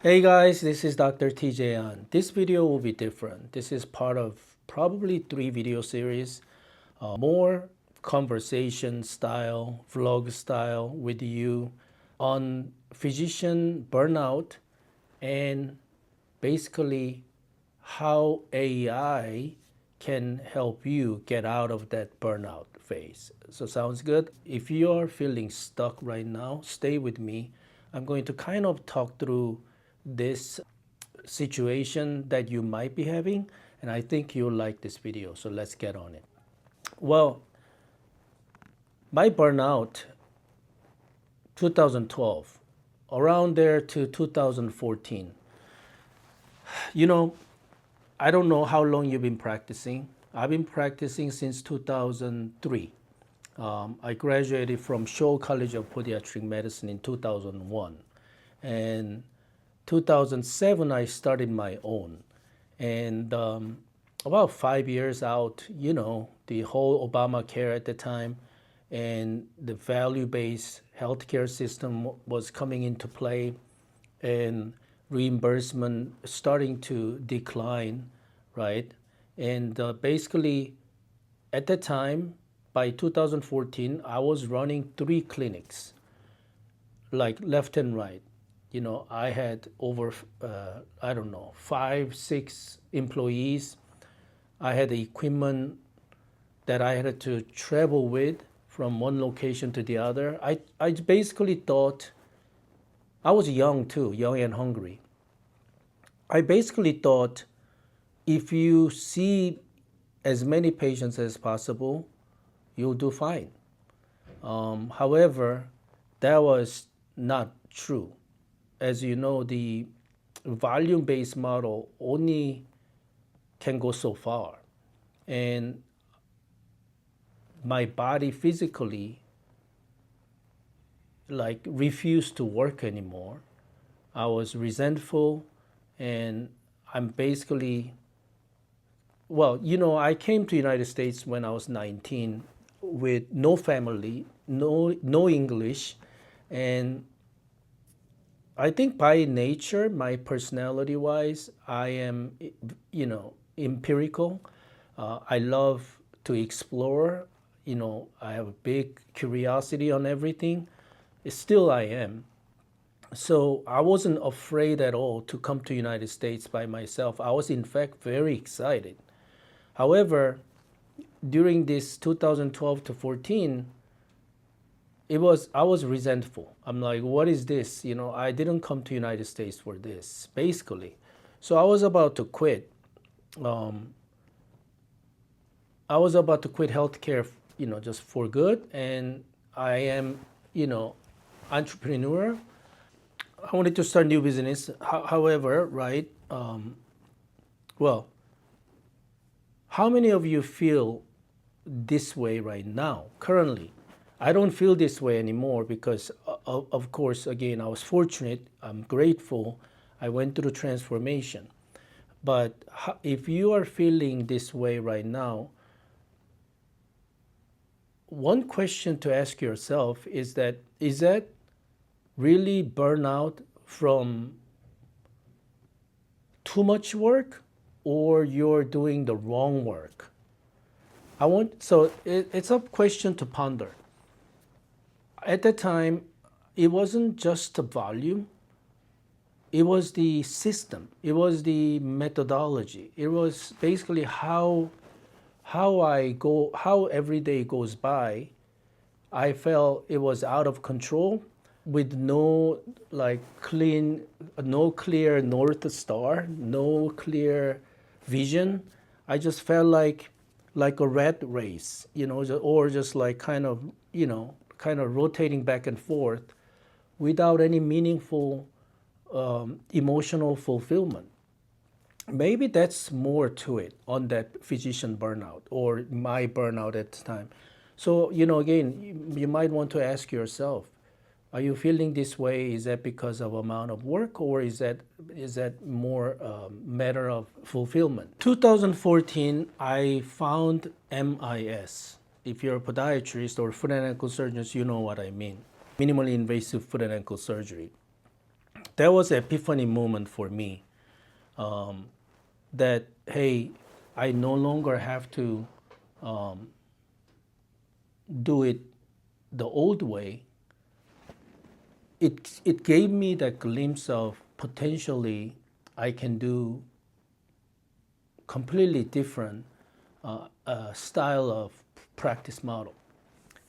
Hey guys, this is Dr. TJ An. This video will be different. This is part of probably 3 video series, more conversation style, vlog style with you on physician burnout and basically how AI can help you get out of that burnout phase. So sounds good? If you are feeling stuck right now, stay with me. I'm going to kind of talk through this situation that you might be having, and I think you'll like this video. So let's get on it. Well, my burnout 2012, around there to 2014. You know, I don't know how long you've been practicing. I've been practicing since 2003. I graduated from Shaw College of Pediatric Medicine in 2001. And 2007, I started my own. And about 5 years out, the whole Obamacare at the time and the value-based healthcare system was coming into play, and reimbursement starting to decline, right? And basically, at that time, by 2014, I was running 3 clinics, like left and right. I had over, I don't know, 5, 6 employees. I had the equipment that I had to travel with from one location to the other. I basically thought, I was young too, young and hungry. I basically thought if you see as many patients as possible, you'll do fine. However, that was not true. As you know, the volume-based model only can go so far. And my body physically refused to work anymore. I was resentful, and I'm basically, I came to the United States when I was 19 with no family, no English, and I think by nature, my personality wise, I am, empirical. I love to explore. I have a big curiosity on everything. Still, I am. So I wasn't afraid at all to come to United States by myself. I was in fact very excited. However, during this 2012 to 14, I was resentful. I'm like, what is this? I didn't come to United States for this, basically. So I was about to quit. Um, I was about to quit healthcare, just for good. And I am, entrepreneur. I wanted to start new business. However, right? Well, how many of you feel this way right now, currently? I don't feel this way anymore because, of course, again, I was fortunate. I'm grateful. I went through transformation. But if you are feeling this way right now, one question to ask yourself is that really burnout from too much work, or you're doing the wrong work? It's a question to ponder. At the time, it wasn't just the volume, it was the system, it was the methodology, it was basically how every day goes by. I felt it was out of control with no no clear North Star, no clear vision. I just felt like a rat race, or just like kind of rotating back and forth without any meaningful emotional fulfillment. Maybe that's more to it on that physician burnout or my burnout at the time. So, again, you might want to ask yourself, are you feeling this way? Is that because of amount of work, or is that more matter of fulfillment? 2014, I found MIS. If you're a podiatrist or foot and ankle surgeons, you know what I mean. Minimally invasive foot and ankle surgery. That was an epiphany moment for me, that, hey, I no longer have to do it the old way. It gave me that glimpse of potentially I can do completely different style of practice model.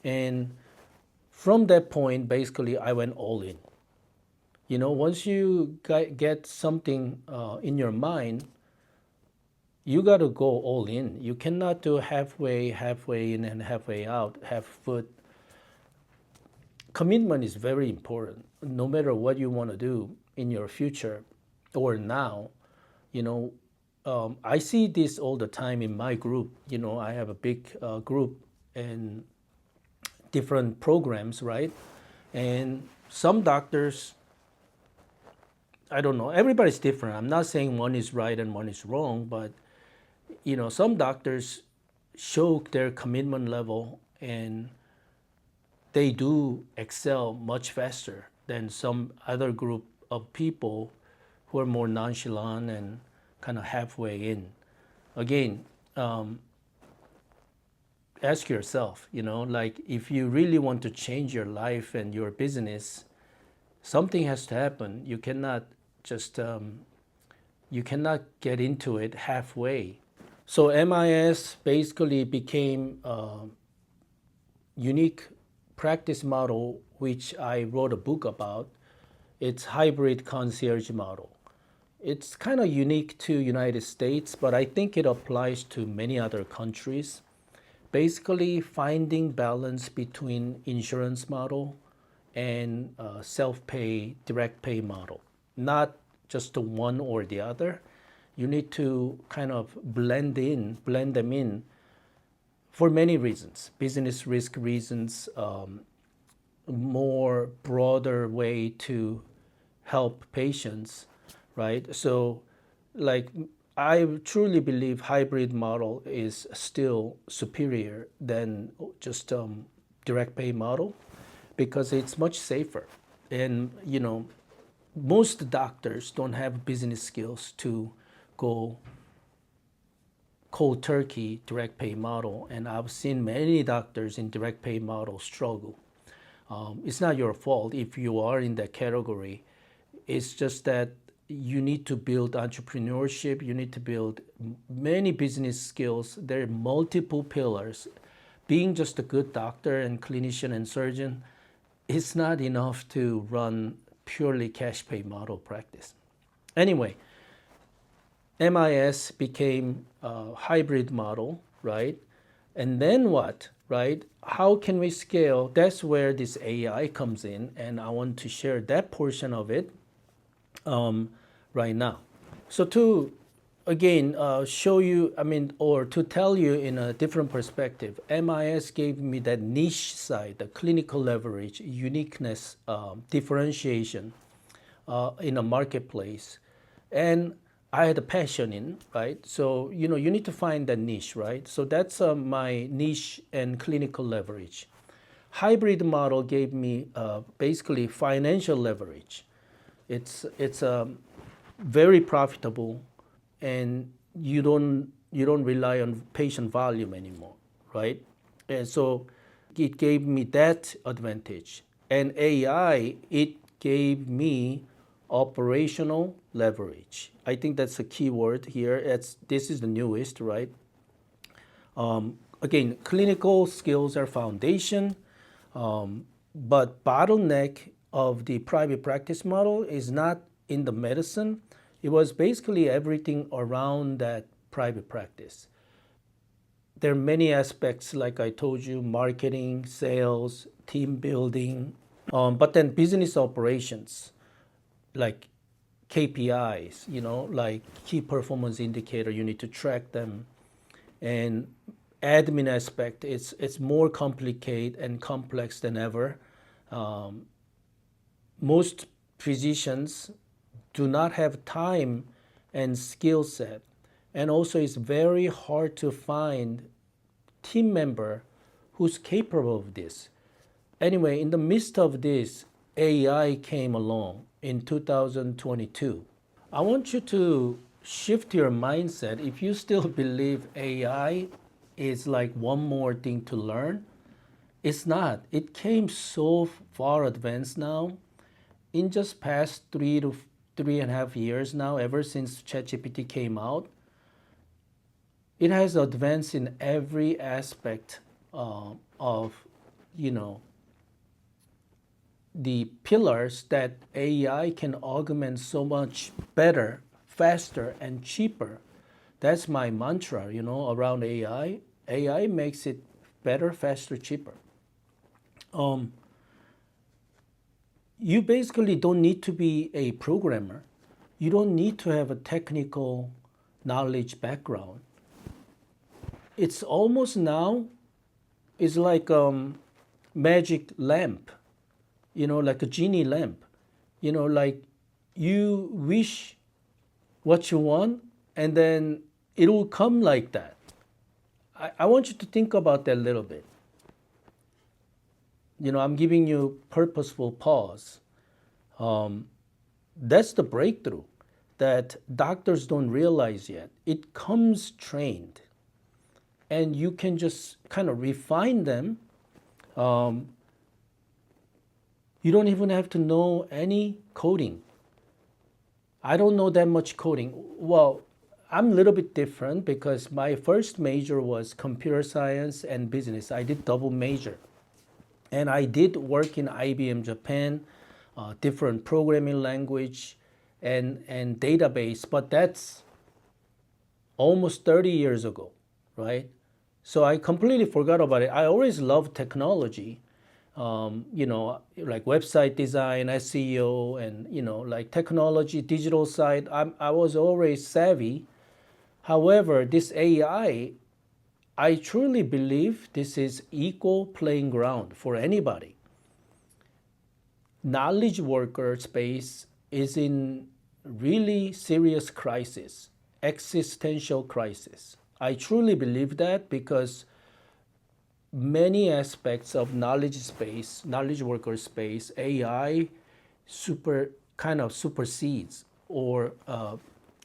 And from that point, basically, I went all in. Once you get something in your mind, you got to go all in. You cannot do halfway in and halfway out, half foot. Commitment is very important. No matter what you want to do in your future or now, I see this all the time in my group. I have a big group and different programs, right? And some doctors, I don't know, everybody's different. I'm not saying one is right and one is wrong, but some doctors show their commitment level and they do excel much faster than some other group of people who are more nonchalant and kind of halfway in. Again, ask yourself, like if you really want to change your life and your business, something has to happen. You cannot just, you cannot get into it halfway. So MIS basically became a unique practice model, which I wrote a book about. It's hybrid concierge model. It's kind of unique to United States, but I think it applies to many other countries. Basically, finding balance between insurance model and self-pay, direct pay model. Not just the one or the other. You need to kind of blend them in for many reasons. Business risk reasons, more broader way to help patients, right? So like I truly believe hybrid model is still superior than just direct pay model because it's much safer. And most doctors don't have business skills to go cold turkey direct pay model, and I've seen many doctors in direct pay model struggle. It's not your fault if you are in that category. It's just that you need to build entrepreneurship. You need to build many business skills. There are multiple pillars. Being just a good doctor and clinician and surgeon is not enough to run purely cash pay model practice. Anyway, MIS became a hybrid model, right? And then what, right? How can we scale? That's where this AI comes in, and I want to share that portion of it right now. So to, again, show you, or to tell you in a different perspective, MIS gave me that niche side, the clinical leverage, uniqueness, differentiation in a marketplace. And I had a passion in, right? So, you need to find that niche, right? So that's my niche and clinical leverage. Hybrid model gave me basically financial leverage. It's very profitable, and you don't rely on patient volume anymore, right? And so it gave me that advantage. And AI, it gave me operational leverage. I think that's a key word here. This is the newest, right? Again, clinical skills are foundation, but bottleneck of the private practice model is not in the medicine. It was basically everything around that private practice. There are many aspects, like I told you, marketing, sales, team building, but then business operations, like KPIs, like key performance indicator, you need to track them. And admin aspect, it's more complicated and complex than ever. Most physicians do not have time and skill set. And also it's very hard to find team member who's capable of this. Anyway, in the midst of this, AI came along in 2022. I want you to shift your mindset. If you still believe AI is like one more thing to learn, it's not. It came so far advanced now. In just past 3.5 years now, ever since ChatGPT came out, it has advanced in every aspect of, you know, the pillars that AI can augment so much better, faster, and cheaper. That's my mantra, around AI. AI makes it better, faster, cheaper. You basically don't need to be a programmer. You don't need to have a technical knowledge background. It's almost now, it's like magic lamp, like a genie lamp. Like you wish what you want and then it will come like that. I want you to think about that a little bit. I'm giving you purposeful pause. That's the breakthrough that doctors don't realize yet. It comes trained, and you can just kind of refine them. You don't even have to know any coding. I don't know that much coding. Well, I'm a little bit different because my first major was computer science and business. I did double major. And I did work in IBM Japan, different programming language and database, but that's almost 30 years ago, right? So I completely forgot about it. I always loved technology, like website design, SEO, and, like technology, digital side. I was always savvy. However, this AI, I truly believe this is equal playing ground for anybody. Knowledge worker space is in really serious crisis, existential crisis. I truly believe that because many aspects of knowledge space, knowledge worker space, AI supersedes or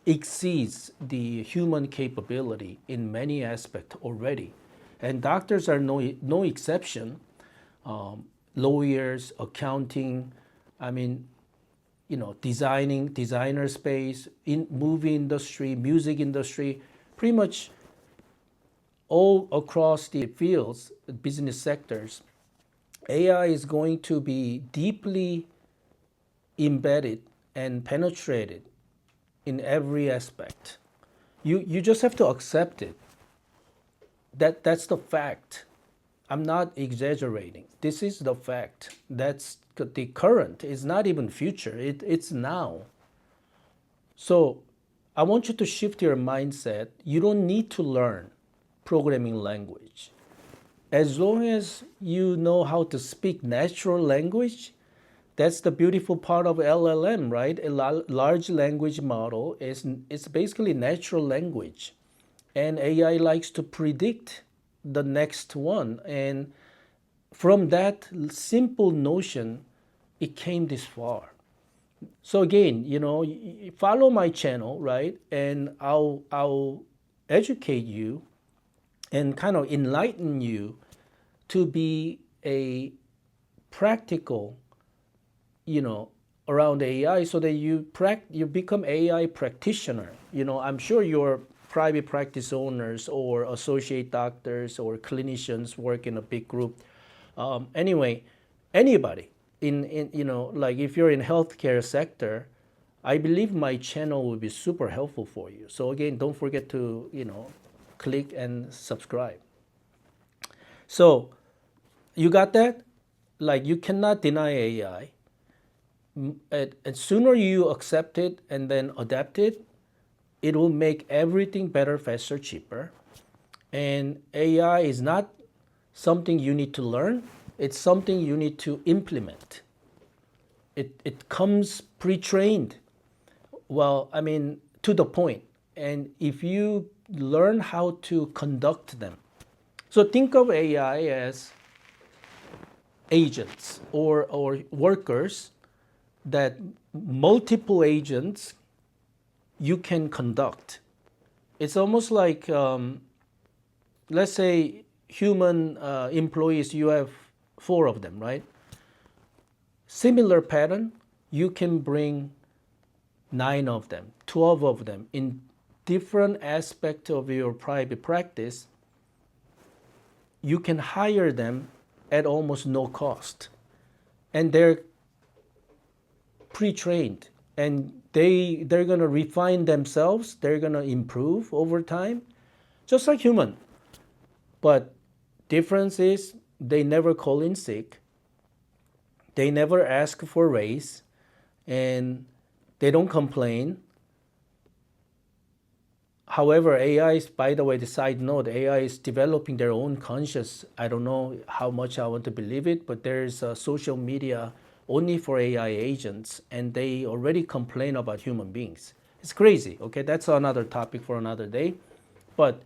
exceeds the human capability in many aspects already. And doctors are no exception. Lawyers, accounting, designer space, in movie industry, music industry, pretty much all across the fields, business sectors, AI is going to be deeply embedded and penetrated in every aspect. You just have to accept it. That's the fact. I'm not exaggerating. This is the fact. That's the current. It's not even future. It's now. So I want you to shift your mindset. You don't need to learn programming language. As long as you know how to speak natural language, that's the beautiful part of LLM, right? A large language model it's basically natural language. And AI likes to predict the next one. And from that simple notion, it came this far. So again, follow my channel, right? And I'll educate you and kind of enlighten you to be a practical, around AI so that you become AI practitioner. I'm sure your private practice owners or associate doctors or clinicians work in a big group. Anyway, anybody in like if you're in healthcare sector, I believe my channel will be super helpful for you. So again, don't forget to click and subscribe. So you got that? Like you cannot deny AI. And sooner you accept it and then adapt it, it will make everything better, faster, cheaper. And AI is not something you need to learn. It's something you need to implement. It comes pre-trained. Well, to the point. And if you learn how to conduct them. So think of AI as agents or workers that multiple agents you can conduct. It's almost like, let's say, human employees, you have 4 of them, right? Similar pattern, you can bring 9 of them, 12 of them in different aspects of your private practice. You can hire them at almost no cost. And they're pre-trained, and they're going to refine themselves, they're going to improve over time, just like human. But difference is they never call in sick, they never ask for raise, and they don't complain. However, AI is, by the way, the side note, AI is developing their own conscious. I don't know how much I want to believe it, but there's a social media only for AI agents, and they already complain about human beings. It's crazy, okay? That's another topic for another day. But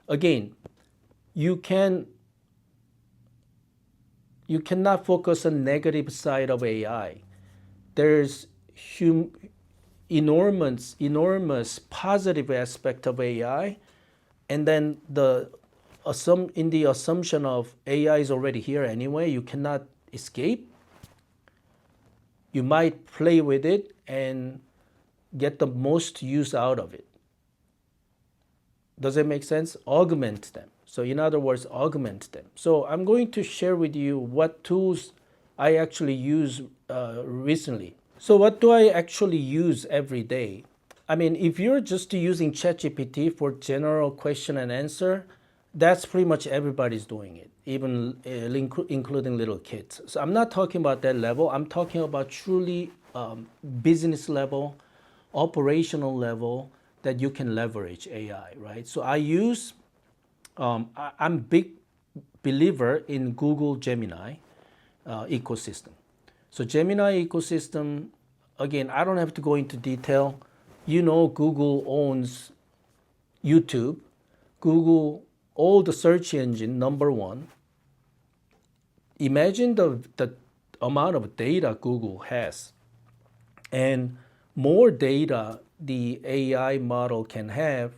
again, you cannot focus on negative side of AI. There's enormous positive aspect of AI, and then in the assumption of AI is already here anyway, you cannot escape. You might play with it and get the most use out of it. Does it make sense? Augment them. So in other words, augment them. So I'm going to share with you what tools I actually use recently. So what do I actually use every day? I mean, if you're just using ChatGPT for general question and answer, that's pretty much everybody's doing it, even including little kids. So I'm not talking about that level. I'm talking about truly business level, operational level that you can leverage AI, right? So I use, I'm a big believer in Google Gemini ecosystem. So Gemini ecosystem, again, I don't have to go into detail. You know, Google owns YouTube, Google, all the search engine, #1. Imagine the amount of data Google has. And more data the AI model can have,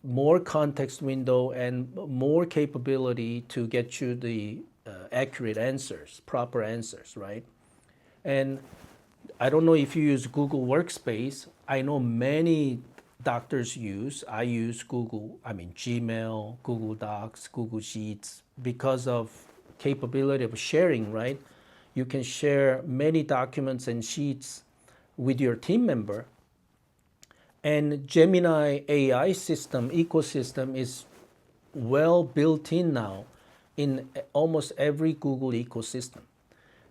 more context window and more capability to get you the accurate answers, proper answers, right? And I don't know if you use Google Workspace. I know many doctors I use Gmail, Google Docs, Google Sheets, because of capability of sharing, right? You can share many documents and sheets with your team member. And Gemini AI system, ecosystem is well built in now in almost every Google ecosystem.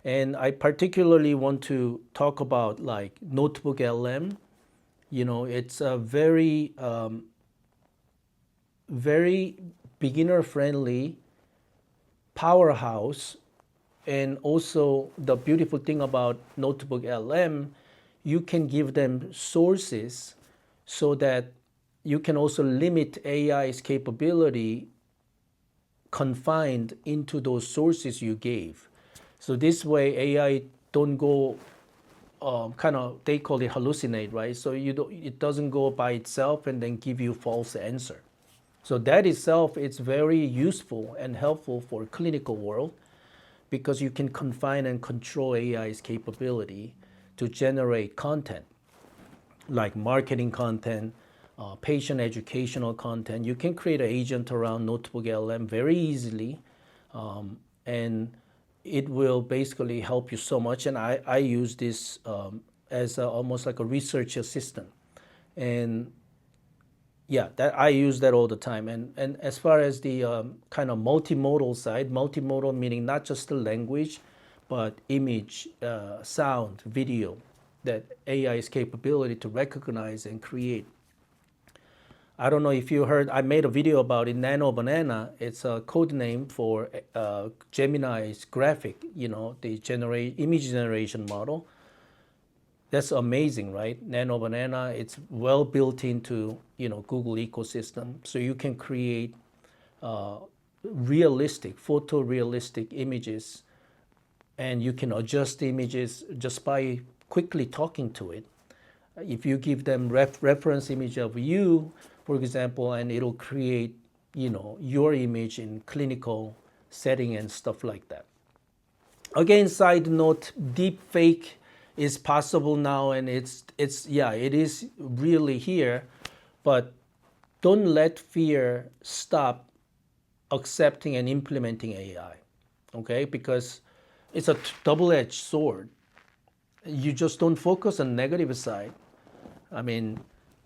And I particularly want to talk about like NotebookLM. You know, it's a very, very beginner-friendly powerhouse. And also the beautiful thing about NotebookLM, you can give them sources so that you can also limit AI's capability confined into those sources you gave. So this way AI don't go they call it hallucinate, right? So it doesn't go by itself and then give you false answer. So that itself is very useful and helpful for clinical world, because you can confine and control AI's capability to generate content, like marketing content, patient educational content. You can create an agent around NotebookLM very easily, and it will basically help you so much. And I use this as almost like a research assistant. And yeah, I use that all the time. And as far as the kind of multimodal side, multimodal meaning not just the language, but image, sound, video, that AI's capability to recognize and create. I don't know if you heard, I made a video about it, Nano Banana. It's a code name for Gemini's graphic, the image generation model. That's amazing, right? Nano Banana, it's well built into, Google ecosystem. So you can create realistic, photorealistic images and you can adjust the images just by quickly talking to it. If you give them reference image of you, for example, and it'll create, your image in clinical setting and stuff like that. Again, side note, deep fake is possible now, and it is really here, but don't let fear stop accepting and implementing AI, okay? Because it's a double-edged sword. You just don't focus on negative side. I mean,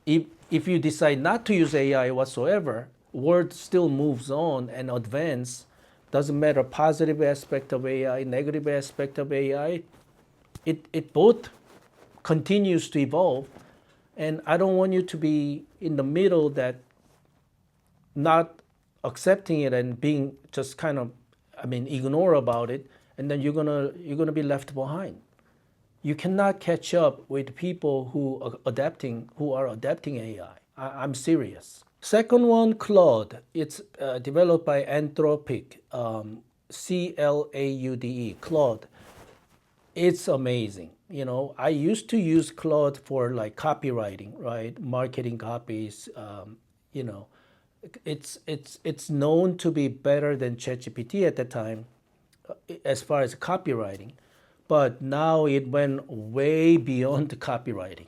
if you decide not to use AI whatsoever, world still moves on and advance. Doesn't matter positive aspect of AI, negative aspect of AI. It both continues to evolve, and I don't want you to be in the middle that not accepting it and being just kind of, ignore about it, and then you're gonna be left behind. You cannot catch up with people who are adapting AI. I'm serious. Second one, Claude. It's developed by Anthropic, Claude. Claude. It's amazing. I used to use Claude for like copywriting, right? Marketing copies. It's known to be better than ChatGPT at the time, as far as copywriting, but now it went way beyond the copywriting.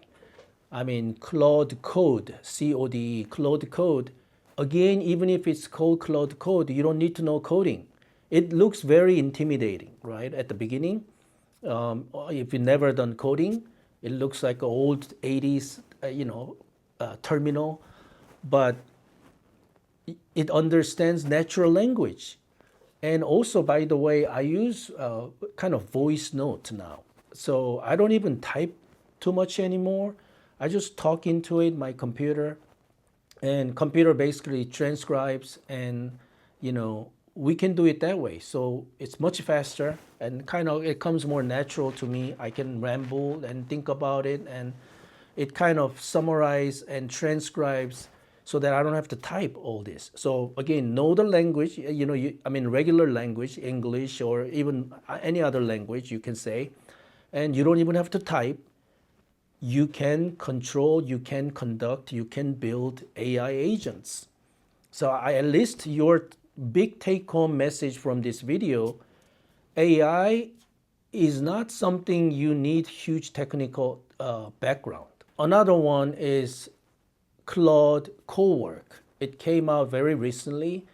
Claude Code, CODE, Claude Code. Again, even if it's called Claude Code, you don't need to know coding. It looks very intimidating, right? At the beginning, if you've never done coding, it looks like an old 80s, terminal, but it understands natural language. And also, by the way, I use kind of voice note now. So I don't even type too much anymore. I just talk into it, my computer, and computer basically transcribes, and we can do it that way. So it's much faster, and kind of it comes more natural to me. I can ramble and think about it, and it kind of summarizes and transcribes so that I don't have to type all this. So again, know the language, regular language, English, or even any other language you can say, and you don't even have to type. You can control, you can conduct, you can build AI agents. So at least your big take-home message from this video, AI is not something you need huge technical background. Another one is Claude Cowork. It came out very recently.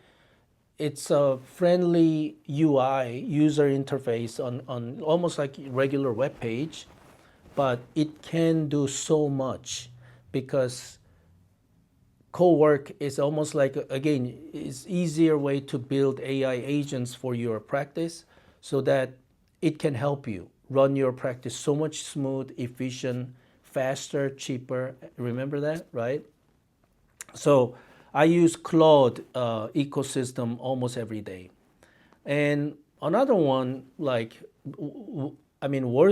It's a friendly UI, user interface on almost like regular web page, but it can do so much because Cowork is almost like, again, it's easier way to build AI agents for your practice so that it can help you run your practice so much smooth, efficient, faster, cheaper. Remember that, right? So I use Claude ecosystem almost every day. And another one, worth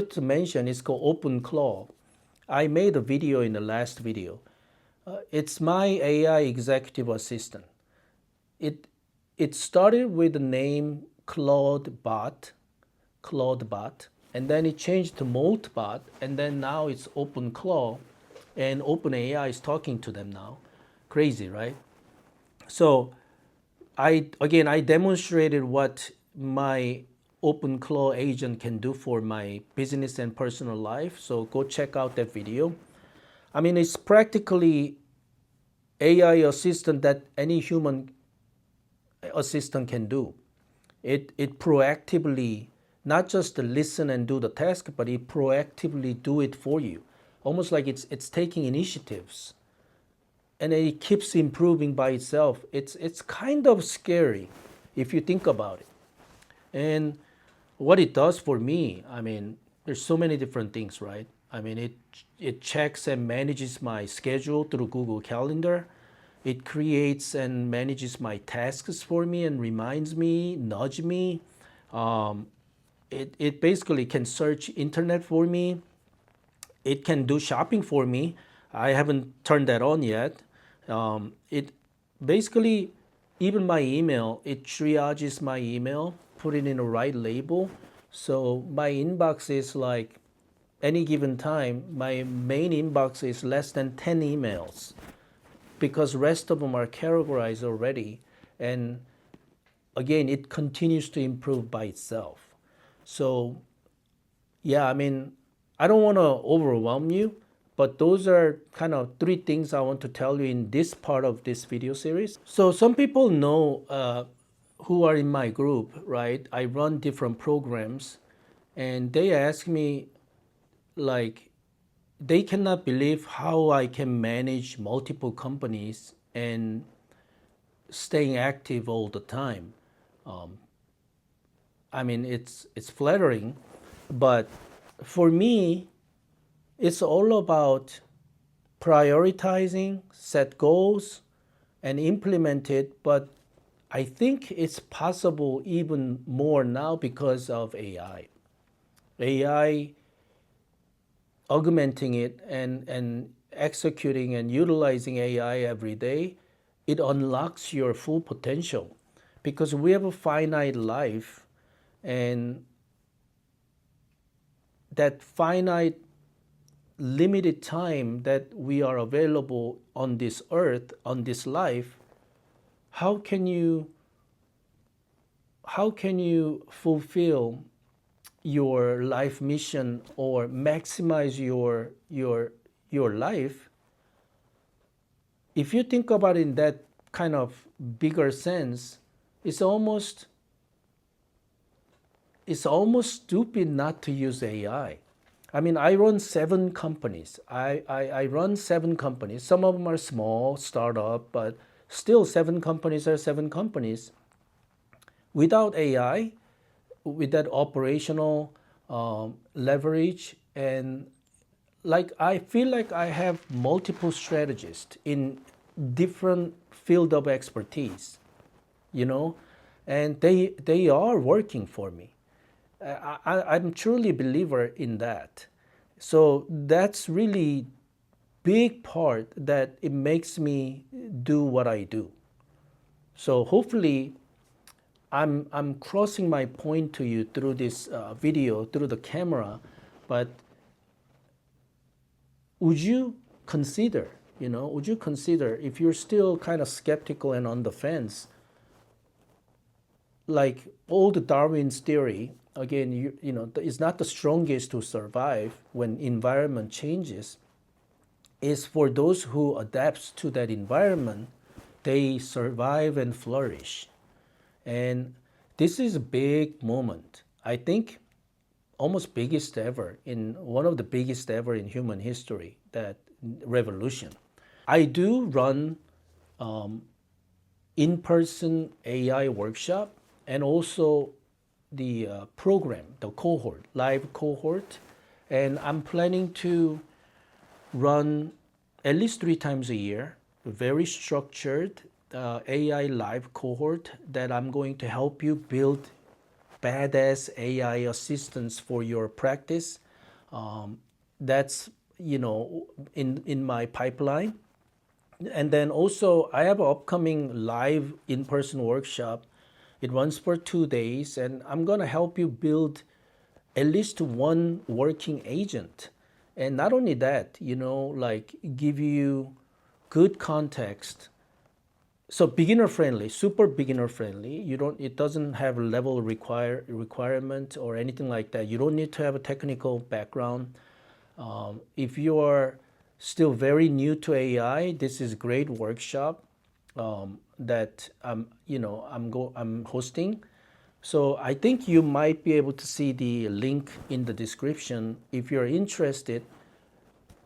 to mention is called OpenClaw. I made a video in the last video. It's my AI executive assistant. It started with the name Claude Bot, and then it changed to Moltbot, and then now it's OpenClaw, and OpenAI is talking to them now. Crazy, right? So I demonstrated what my OpenClaw agent can do for my business and personal life. So go check out that video. It's practically AI assistant that any human assistant can do. It proactively, not just listen and do the task, but it proactively do it for you. Almost like it's taking initiatives. And it keeps improving by itself. It's kind of scary if you think about it. And what it does for me, there's so many different things, right? It checks and manages my schedule through Google Calendar. It creates and manages my tasks for me and reminds me, nudge me. It basically can search internet for me. It can do shopping for me. I haven't turned that on yet. It basically, even my email, it triages my email, put it in the right label. So my inbox is like any given time, my main inbox is less than 10 emails because rest of them are categorized already. And again, it continues to improve by itself. So yeah, I mean, I don't want to overwhelm you, but those are kind of three things I want to tell you in this part of this video series. So some people know who are in my group, right? I run different programs, and they ask me, like, they cannot believe how I can manage multiple companies and staying active all the time. I mean, it's flattering, but for me, it's all about prioritizing, set goals, and implement it. But I think it's possible even more now because of AI. AI augmenting it and executing and utilizing AI every day, it unlocks your full potential because we have a finite life, and that finite limited time that we are available on this earth, on this life, how can you fulfill your life mission or maximize your life? If you think about it in that kind of bigger sense, it's almost stupid not to use AI. I mean, I run 7 companies. I run 7 companies. Some of them are small, startup, but still 7 companies are 7 companies. Without AI, with that operational leverage, and like I feel like I have multiple strategists in different field of expertise, you know, and they are working for me. I'm truly a believer in that. So that's really big part that it makes me do what I do. So hopefully I'm crossing my point to you through this video, through the camera, but would you consider, if you're still kind of skeptical and on the fence, like old Darwin's theory, again, it's not the strongest to survive when environment changes. Is for those who adapts to that environment, they survive and flourish. And this is a big moment. I think almost biggest ever, in one of the biggest ever in human history, that revolution. I do run in-person AI workshop and also the program, the cohort, live cohort. And I'm planning to run at least 3 times a year, very structured AI live cohort that I'm going to help you build badass AI assistants for your practice. That's in my pipeline. And then also I have an upcoming live in-person workshop. It runs for 2 days, and I'm gonna help you build at least one working agent. And not only that, like give you good context. So beginner friendly, super beginner friendly. It doesn't have level requirement or anything like that. You don't need to have a technical background. If you are still very new to AI, this is a great workshop that I'm hosting. So I think you might be able to see the link in the description. If you're interested,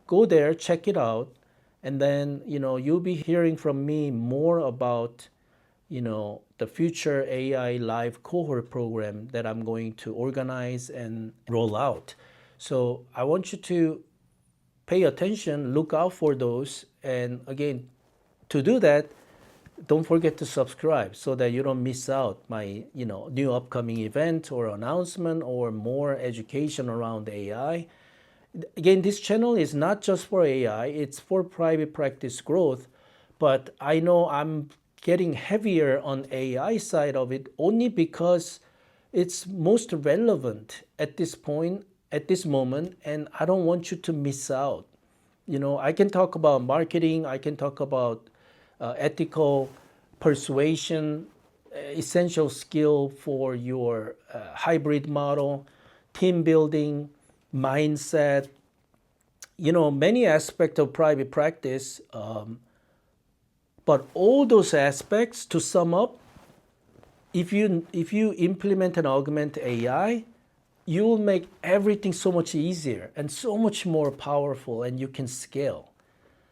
go there, check it out, and then you'll be hearing from me more about the future AI live cohort program that I'm going to organize and roll out. So I want you to pay attention, look out for those, and again, to do that, don't forget to subscribe so that you don't miss out my new upcoming event or announcement or more education around AI. Again, this channel is not just for AI, it's for private practice growth, but I know I'm getting heavier on AI side of it only because it's most relevant at this point, at this moment, and I don't want you to miss out. You know, I can talk about marketing, I can talk about ethical persuasion, essential skill for your hybrid model, team building, mindset, you know, many aspects of private practice. But all those aspects, to sum up, if you implement and augment AI, you will make everything so much easier and so much more powerful, and you can scale.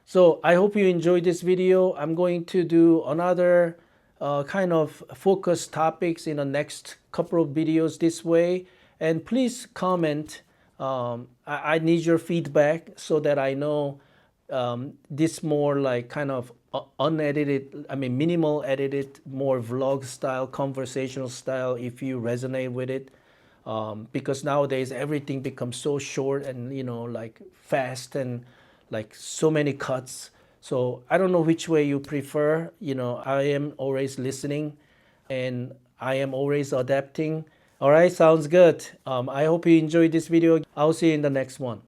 So I hope you enjoyed this video. I'm going to do another kind of focus topics in the next couple of videos this way. And please comment. I need your feedback so that I know this more like kind of unedited, I mean minimal edited, more vlog style, conversational style, if you resonate with it. Because nowadays everything becomes so short and, you know, like fast and like so many cuts. So I don't know which way you prefer. You know, I am always listening and I am always adapting. All right, sounds good. I hope you enjoyed this video. I'll see you in the next one.